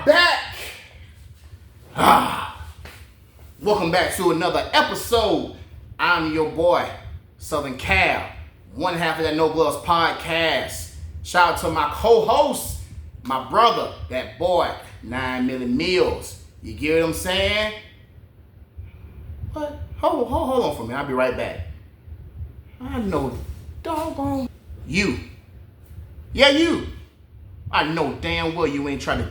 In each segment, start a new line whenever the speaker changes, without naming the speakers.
are back. Welcome back to another episode. I'm your boy, Southern Cal, one half of that No Gloves podcast. Shout out to my co-host, my brother, that boy, 9 Million Meals. You get what I'm saying? What? Hold on for me. I'll be right back. I know doggone you. Yeah, you. I know damn well you ain't trying to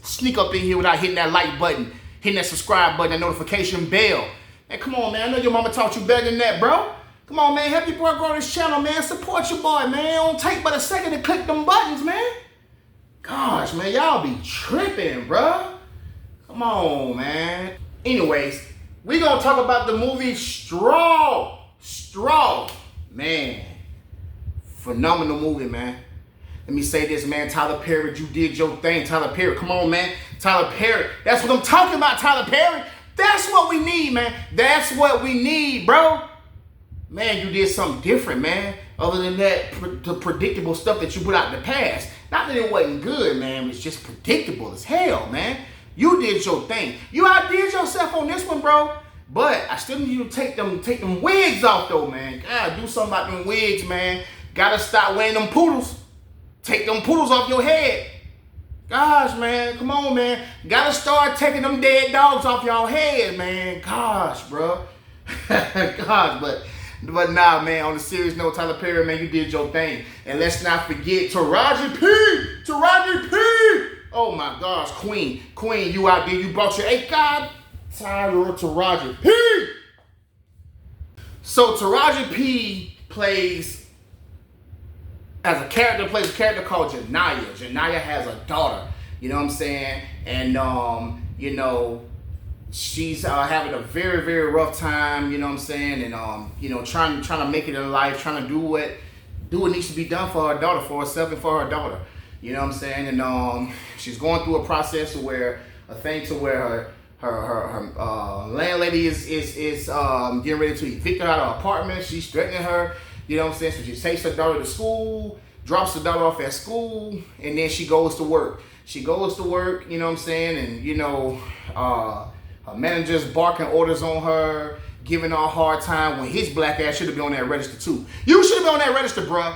sneak up in here without hitting that like button, hitting that subscribe button, that notification bell. Man, come on, man. I know your mama taught you better than that, bro. Come on, man. Help your boy grow this channel, man. Support your boy, man. It don't take but a second to click them buttons, man. Gosh, man. Y'all be tripping, bro. Come on, man. Anyways, we gonna talk about the movie Straw. Man. Phenomenal movie, man. Let me say this, man. Tyler Perry, you did your thing. Tyler Perry, come on, man. Tyler Perry. That's what I'm talking about, Tyler Perry. That's what we need, man. That's what we need, bro. Man, you did something different, man. Other than that, the predictable stuff that you put out in the past. Not that it wasn't good, man. It's just predictable as hell, man. You did your thing. You outdid yourself on this one, bro. But I still need you to take them wigs off, though, man. God, do something about them wigs, man. Gotta stop wearing them poodles. Take them poodles off your head. Gosh, man. Come on, man. Gotta start taking them dead dogs off y'all head, man. Gosh, bro. Gosh, but nah, man. On a serious note, Tyler Perry, man, you did your thing. And let's not forget Taraji P. Oh, my gosh. Queen, you out there. You brought your God. Taraji P. So Taraji P plays a character called Janaya. Janaya has a daughter, you know what I'm saying? And, you know, she's having a very, very rough time, you know what I'm saying? And, you know, trying to make it in life, trying to do what needs to be done for her daughter, for herself and for her daughter, you know what I'm saying? And she's going through a process where her landlady is getting ready to evict her out of her apartment. She's threatening her. You know what I'm saying? So she takes her daughter to school, drops the daughter off at school, and then she goes to work. You know what I'm saying? And, you know, her manager's barking orders on her, giving her a hard time when his black ass should have been on that register too. You should have been on that register, bruh.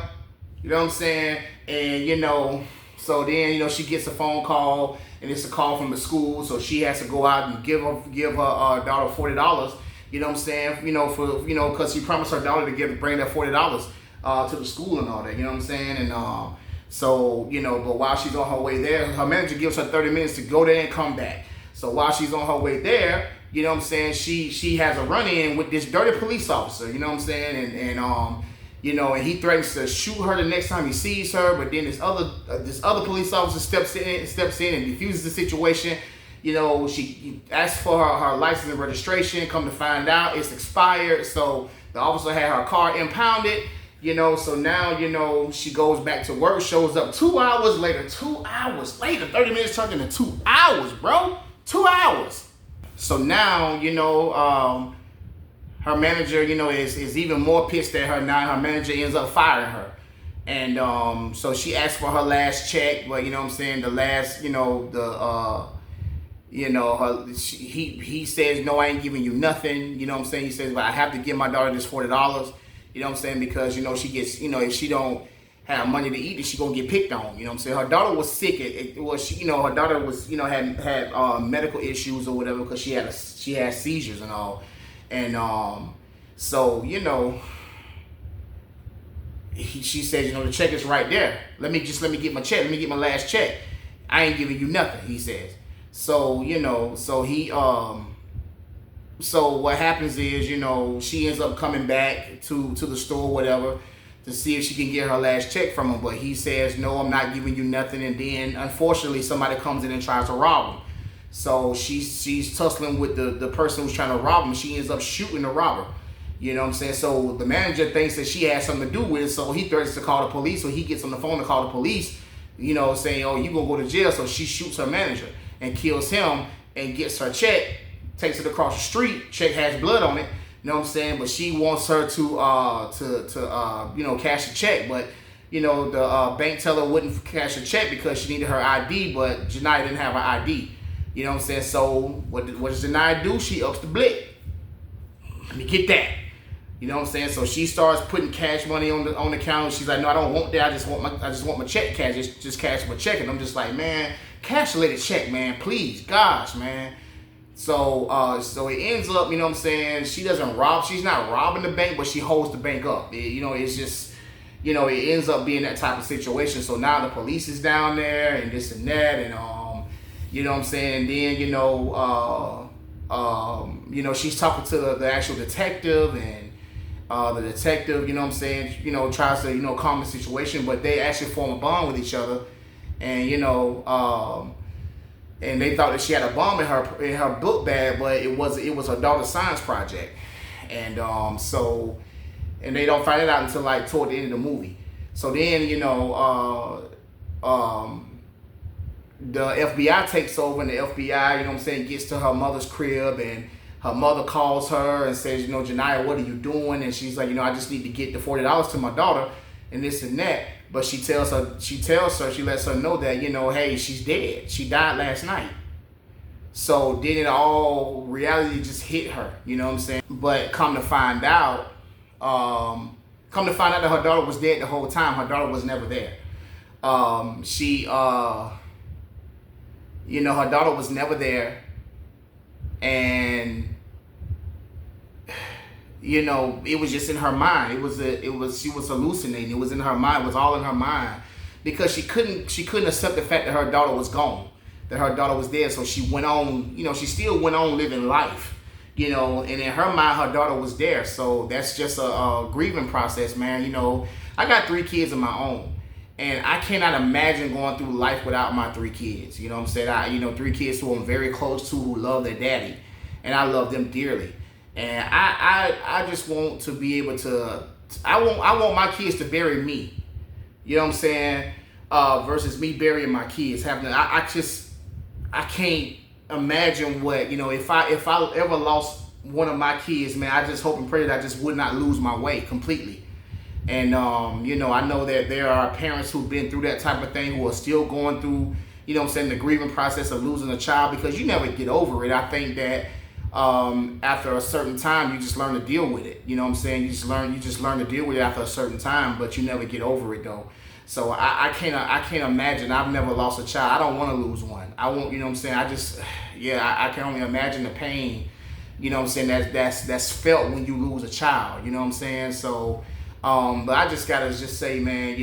You know what I'm saying? And, you know, so then, you know, she gets a phone call, and it's a call from the school, so she has to go out and give her daughter $40. You know what I'm saying? You know, because she promised her daughter to bring that $40 to the school and all that. You know what I'm saying? And so, you know, but while she's on her way there, her manager gives her 30 minutes to go there and come back. So while she's on her way there, you know what I'm saying, she has a run-in with this dirty police officer. You know what I'm saying? And you know, and he threatens to shoot her the next time he sees her. But then this other police officer steps in and defuses the situation. You know, she asked for her license and registration. Come to find out, it's expired. So the officer had her car impounded. You know, so now, you know, she goes back to work, shows up 2 hours later. 2 hours later, 30 minutes turned into 2 hours, bro. 2 hours. So now, you know, her manager, you know, is even more pissed at her now. Her manager ends up firing her. And so she asked for her last check, but, you know what I'm saying, the last, you know, he says, no, I ain't giving you nothing. You know what I'm saying? He says, but I have to give my daughter this $40. You know what I'm saying? Because, you know, she gets, you know, if she don't have money to eat, then she gonna get picked on. You know what I'm saying? Her daughter was sick. Her daughter was, you know, had medical issues or whatever because she had seizures and all. And so, you know, she said, you know, the check is right there. Let me get my check. Let me get my last check. I ain't giving you nothing, he says. So, you know, so what happens is, you know, she ends up coming back to the store, whatever, to see if she can get her last check from him. But he says, no, I'm not giving you nothing. And then, unfortunately, somebody comes in and tries to rob him. So she's tussling with the person who's trying to rob him. She ends up shooting the robber. You know what I'm saying? So the manager thinks that she has something to do with it. So he threatens to call the police. So he gets on the phone to call the police, you know, saying, oh, you gonna go to jail. So she shoots her manager and kills him and gets her check, takes it across the street. Check has blood on it. You know what I'm saying? But she wants her to you know, cash the check. But the bank teller wouldn't cash a check because she needed her ID, but Janiyah didn't have her ID. You know what I'm saying? So what does Janiyah do? She ups the blick. Let me get that. You know what I'm saying? So she starts putting cash money on the counter. She's like, no, I don't want that. I just want my check cash. Just cash my check. And I'm just like, man, cash a lady check, man. Please, gosh, man. So it ends up, you know what I'm saying? She's not robbing the bank, but she holds the bank up. It's just, it ends up being that type of situation. So now the police is down there and this and that, and you know what I'm saying? Then she's talking to the actual detective, and the detective, you know what I'm saying, tries to, calm the situation, but they actually form a bond with each other. And, and they thought that she had a bomb in her book bag, but it was her daughter's science project. And, and they don't find it out until like toward the end of the movie. So then, the FBI takes over, and the FBI, gets to her mother's crib, and her mother calls her and says, Janiyah, what are you doing? And she's like, I just need to get the $40 to my daughter and this and that. But she lets her know that, hey, she's dead. She died last night. So then reality just hit her, you know what I'm saying? But come to find out that her daughter was dead the whole time. Her daughter was never there. Her daughter was never there. And it was just in her mind. She was hallucinating. It was in her mind. It was all in her mind, because she couldn't accept the fact that her daughter was gone, that her daughter was dead. So she went on, she still went on living life, and in her mind, her daughter was there. So that's just a grieving process, man. I got 3 kids of my own, and I cannot imagine going through life without my 3 kids. You know what I'm saying? 3 kids who I'm very close to, who love their daddy, and I love them dearly. And I just want to be able to, I want my kids to bury me, you know what I'm saying, versus me burying my kids. I can't imagine what, if I ever lost one of my kids, man, I just hope and pray that I just would not lose my way completely. And, I know that there are parents who've been through that type of thing, who are still going through, the grieving process of losing a child, because you never get over it. I think that after a certain time, you just learn to deal with it. You know what I'm saying? You just learn to deal with it after a certain time, but you never get over it though. So I can't imagine. I've never lost a child. I don't want to lose one. I won't. You know what I'm saying? I can only imagine the pain. You know what I'm saying? That's felt when you lose a child. You know what I'm saying? So, but I just gotta say, man.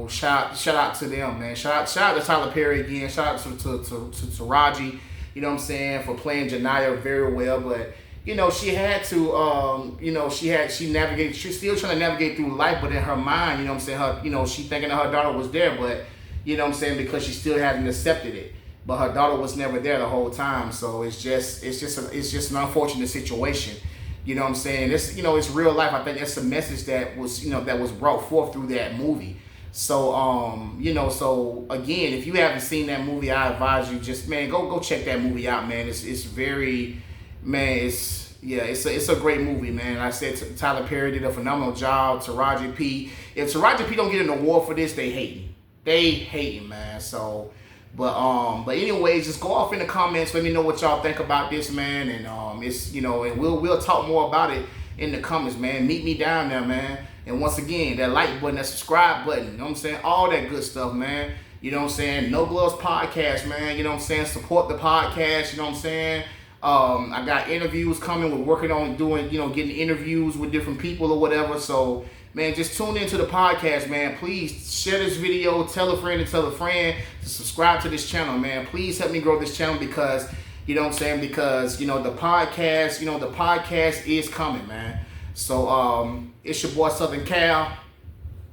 Shout out to them, man. Shout out to Tyler Perry again. Shout out to Raji. You know what I'm saying, for playing Janiyah very well. But, she had to, she's still trying to navigate through life, but in her mind, you know what I'm saying, she thinking that her daughter was there, but, you know what I'm saying, because she still hasn't accepted it. But her daughter was never there the whole time. So it's just an unfortunate situation. You know what I'm saying? It's real life. I think that's the message that was brought forth through that movie. So, so again, if you haven't seen that movie, I advise you just, man, go check that movie out, man. It's very, man, it's a great movie, man. Like I said, Tyler Perry did a phenomenal job. Taraji P. If Taraji P don't get an award for this, they hating, man. So, but anyways, just go off in the comments. Let me know what y'all think about this, man. And and we'll talk more about it in the comments, man. Meet me down there, man. And once again, that like button, that subscribe button, you know what I'm saying? All that good stuff, man. You know what I'm saying? No Gloves Podcast, man. You know what I'm saying? Support the podcast, you know what I'm saying? I got interviews coming. We're working on getting interviews with different people or whatever. So, man, just tune into the podcast, man. Please share this video, tell a friend to subscribe to this channel, man. Please help me grow this channel, because, you know what I'm saying? Because, the podcast is coming, man. So, it's your boy Southern Cal.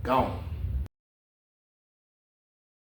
Gone.